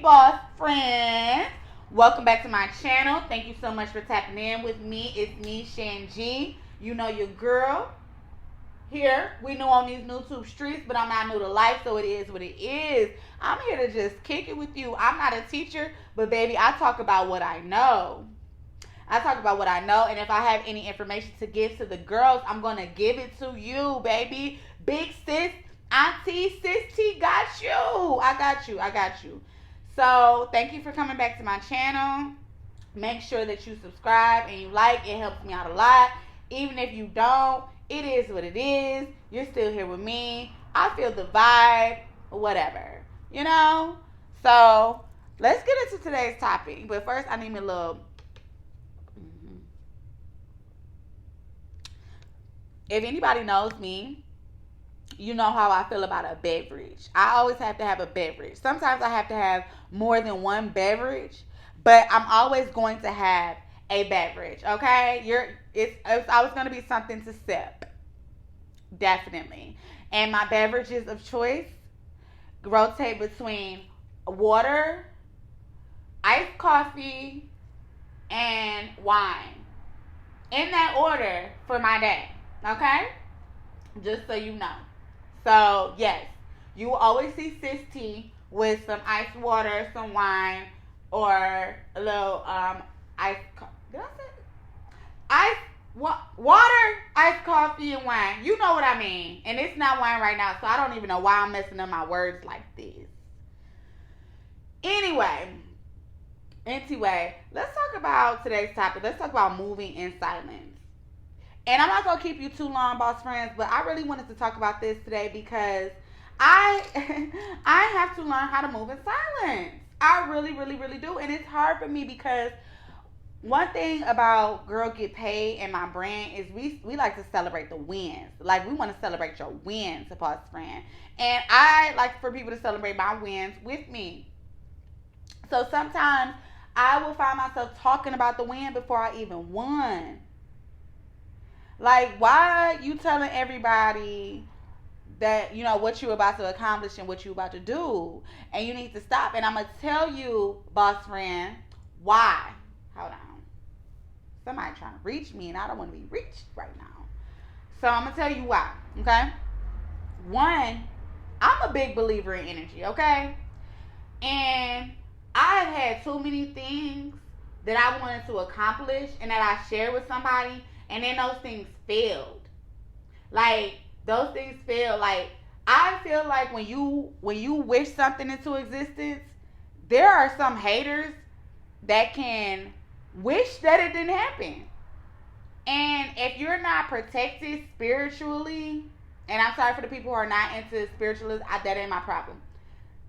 boss friends. Welcome back to my channel. Thank you so much for tapping in with me. It's me, Shan G. You know your girl. Here, we new on these YouTube streets, but I'm not new to life, so it is what it is. I'm here to just kick it with you. I'm not a teacher, but baby, I talk about what I know. I talk about what I know, and if I have any information to give to the girls, I'm going to give it to you, baby. Big sis, auntie, sis T, got you. I got you. So, thank you for coming back to my channel. Make sure that you subscribe and you like. It helps me out a lot. Even if you don't, it is what it is. You're still here with me. I feel the vibe, whatever. You know? So, let's get into today's topic. But first, I need me a little... If anybody knows me, you know how I feel about a beverage. I always have to have a beverage. Sometimes I have to have more than one beverage, but I'm always going to have a beverage, okay? It's always going to be something to sip. Definitely. And my beverages of choice rotate between water, iced coffee, and wine. In that order for my day. Okay? Just so you know. So, yes. You will always see Sis T with some ice water, some wine, or a little ice... Did I say? Water, iced coffee, and wine. You know what I mean. And it's not wine right now, so I don't even know why I'm messing up my words like this. Anyway, let's talk about today's topic. Let's talk about moving in silence. And I'm not going to keep you too long, boss friends, but I really wanted to talk about this today because I have to learn how to move in silence. I really, really, really do. And it's hard for me because one thing about Girl Get Paid and my brand is we like to celebrate the wins. Like, we want to celebrate your wins, boss friend. And I like for people to celebrate my wins with me. So sometimes I will find myself talking about the win before I even won. Like, why are you telling everybody that, you know, what you're about to accomplish and what you're about to do? And you need to stop. And I'm going to tell you, boss friend, why. Hold on. Somebody trying to reach me, and I don't want to be reached right now. So I'm going to tell you why, okay? One, I'm a big believer in energy, okay? And I've had too many things that I wanted to accomplish and that I shared with somebody, and then those things failed. Like, those things failed. Like, I feel like when you wish something into existence, there are some haters that can wish that it didn't happen. And if you're not protected spiritually, and I'm sorry for the people who are not into spiritualism, that ain't my problem.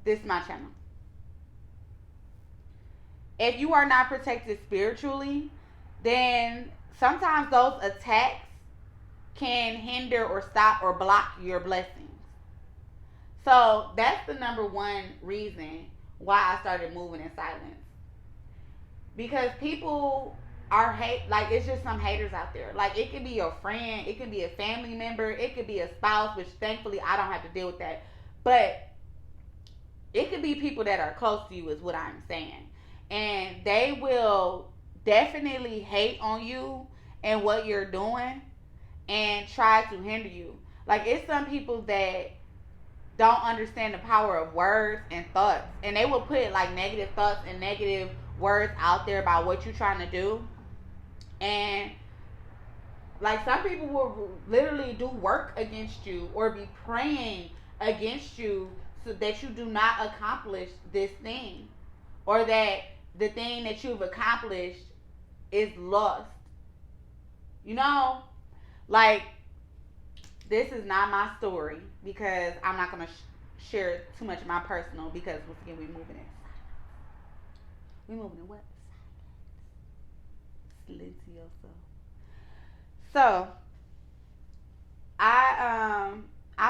This is my channel. If you are not protected spiritually, then sometimes those attacks can hinder or stop or block your blessings. So that's the number one reason why I started moving in silence. Because people are like, it's just some haters out there. Like, it could be your friend, it could be a family member, it could be a spouse, which thankfully I don't have to deal with that. But it could be people that are close to you is what I'm saying. And they will definitely hate on you and what you're doing and try to hinder you. Like, it's some people that don't understand the power of words and thoughts, and they will put like negative thoughts and negative words out there about what you're trying to do. And like, some people will literally do work against you or be praying against you so that you do not accomplish this thing, or that the thing that you've accomplished is lost. You know, like, this is not my story because I'm not going to share too much of my personal, because once again, we're moving in. We moving in what? Silencioso. So, I'm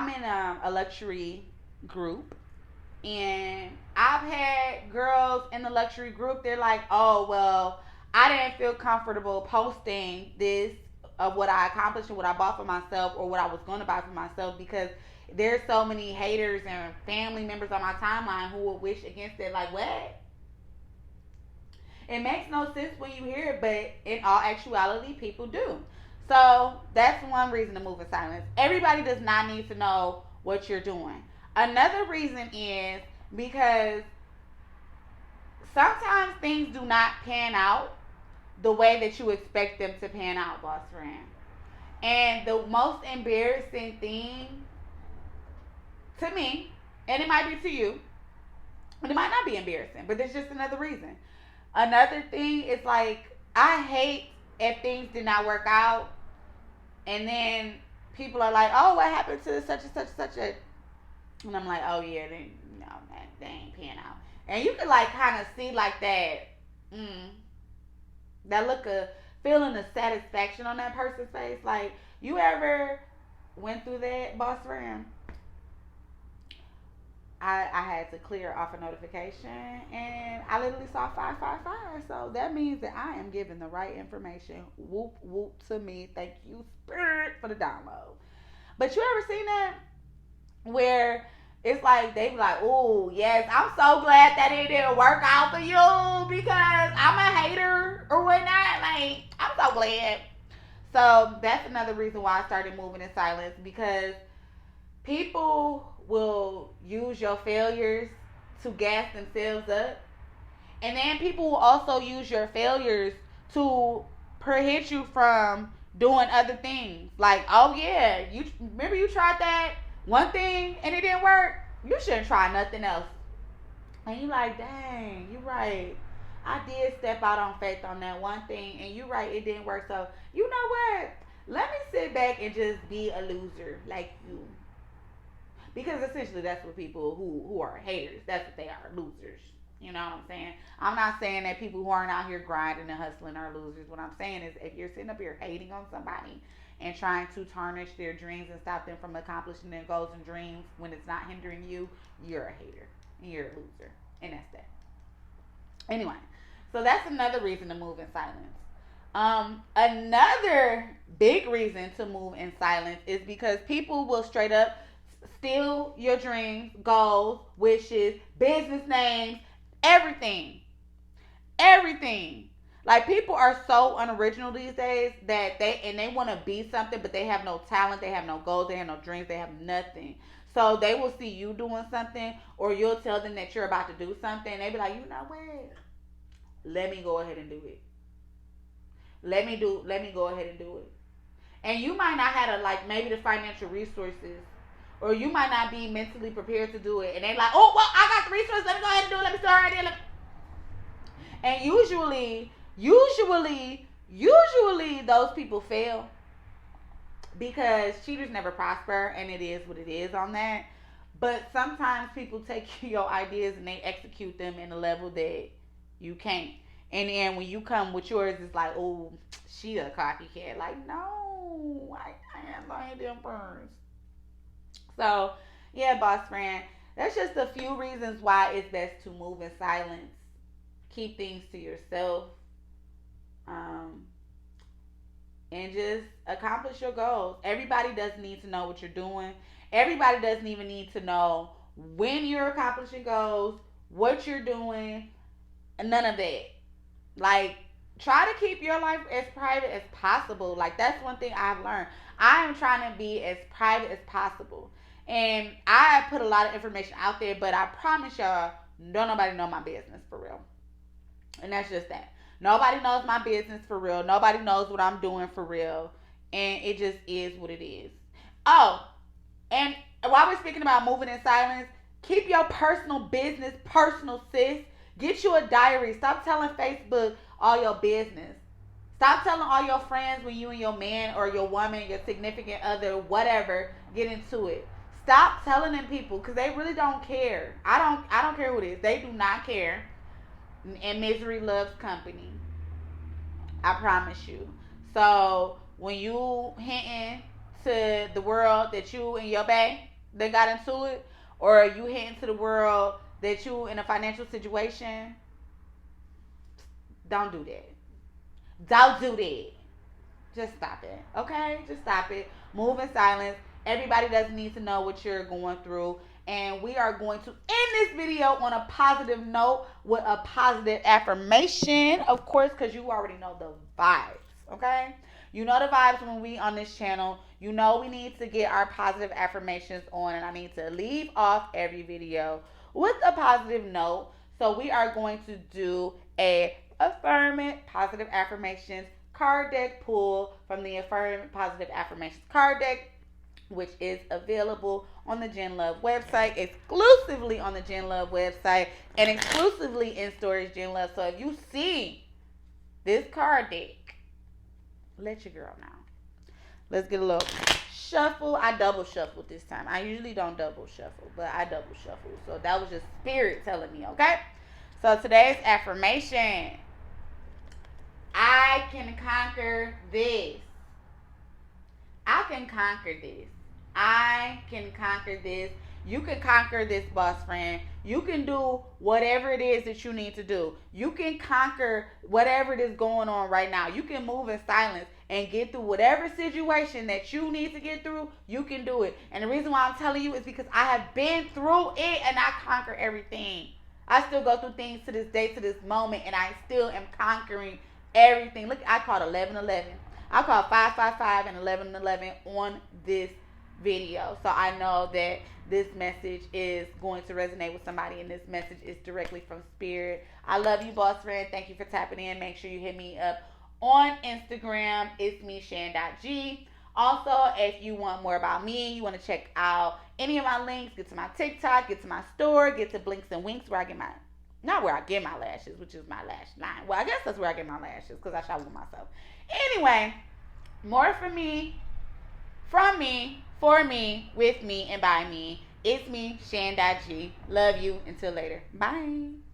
in a luxury group, and I've had girls in the luxury group, they're like, oh, well, I didn't feel comfortable posting this of what I accomplished and what I bought for myself or what I was going to buy for myself because there's so many haters and family members on my timeline who will wish against it. Like, what? It makes no sense when you hear it, but in all actuality, people do. So that's one reason to move in silence. Everybody does not need to know what you're doing. Another reason is because sometimes things do not pan out the way that you expect them to pan out, boss friend. And the most embarrassing thing to me, and it might be to you, and it might not be embarrassing, but there's just another reason. Another thing is like, I hate if things did not work out, and then people are like, "Oh, what happened to such and such and such a?" And I'm like, "Oh yeah, they no, they ain't pan out." And you can like kind of see like that, mm, that look of feeling of satisfaction on that person's face. Like, you ever went through that, boss friend? I had to clear off a notification and I literally saw 555. So that means that I am giving the right information. Whoop, whoop to me. Thank you, Spirit, for the download. But you ever seen that? Where it's like, they be like, oh, yes, I'm so glad that it didn't work out for you because I'm a hater or whatnot. Like, I'm so glad. So that's another reason why I started moving in silence, because people will use your failures to gas themselves up. And then people will also use your failures to prohibit you from doing other things. Like, oh yeah, you remember you tried that one thing and it didn't work? You shouldn't try nothing else. And you like, dang, you right. I did step out on faith on that one thing, and you right, it didn't work. So you know what? Let me sit back and just be a loser like you. Because essentially that's what people who are haters, that's what they are, losers. You know what I'm saying? I'm not saying that people who aren't out here grinding and hustling are losers. What I'm saying is, if you're sitting up here hating on somebody and trying to tarnish their dreams and stop them from accomplishing their goals and dreams when it's not hindering you, you're a hater and you're a loser. And that's that. Anyway, so that's another reason to move in silence. Another big reason to move in silence is because people will straight up steal your dreams, goals, wishes, business names, everything. Everything. Like, people are so unoriginal these days that they want to be something, but they have no talent, they have no goals, they have no dreams, they have nothing. So they will see you doing something, or you'll tell them that you're about to do something, and they be like, you know what? Let me go ahead and do it. Let me go ahead and do it. And you might not have like maybe the financial resources, or you might not be mentally prepared to do it. And they like, oh well, I got the resources. Let me go ahead and do it. Let me start right there. And usually, those people fail because cheaters never prosper, and it is what it is on that. But sometimes people take your ideas and they execute them in a level that you can't. And then when you come with yours, it's like, oh, she a copycat. Like, no, I am buying them first. So, yeah, boss friend, that's just a few reasons why it's best to move in silence. Keep things to yourself. Um, and just accomplish your goals. Everybody doesn't need to know what you're doing. Everybody doesn't even need to know when you're accomplishing goals, what you're doing, and none of that. Like, try to keep your life as private as possible. Like, that's one thing I've learned. I am trying to be as private as possible. And I put a lot of information out there, but I promise y'all, don't nobody know my business for real. And that's just that. Nobody knows my business for real. Nobody knows what I'm doing for real. And it just is what it is. Oh, and while we're speaking about moving in silence, keep your personal business personal, sis. Get you a diary. Stop telling Facebook all your business. Stop telling all your friends when you and your man or your woman, your significant other, whatever, get into it. Stop telling them people, because they really don't care. I don't care who it is. They do not care. And misery loves company. I promise you. So when you hinting to the world that you and your bae they got into it, or you hinting to the world that you in a financial situation, don't do that. Don't do that. Just stop it. Okay? Just stop it. Move in silence. Everybody doesn't need to know what you're going through. And we are going to end this video on a positive note with a positive affirmation, of course, because you already know the vibes, okay? You know the vibes when we on this channel. You know we need to get our positive affirmations on, and I need to leave off every video with a positive note. So we are going to do a affirming positive affirmations card deck pull from the Affirm Positive Affirmations card deck, which is available on the Gen Love website, exclusively on the Gen Love website, and exclusively in Storage Gen Love. So if you see this card deck, let your girl know. Let's get a little shuffle. I double shuffled this time. I usually don't double shuffle, but I double shuffled. So that was just spirit telling me, okay? So today's affirmation: I can conquer this. I can conquer this. I can conquer this. You can conquer this, boss friend. You can do whatever it is that you need to do. You can conquer whatever it is going on right now. You can move in silence and get through whatever situation that you need to get through. You can do it. And the reason why I'm telling you is because I have been through it and I conquer everything. I still go through things to this day, to this moment, and I still am conquering everything. Look, I called 1111. I called 555 and 1111 on this video. So I know that this message is going to resonate with somebody, and this message is directly from Spirit. I love you, boss friend. Thank you for tapping in. Make sure you hit me up on Instagram. It's me, Shan.G. Also, if you want more about me, you want to check out any of my links, get to my TikTok, get to my store, get to Blinks and Winks, where I get my, not where I get my lashes, which is my lash line. Well, I guess that's where I get my lashes, because I shower myself. Anyway, more from me, from me, for me, with me, and by me. It's me, Shan.G. Love you. Until later. Bye.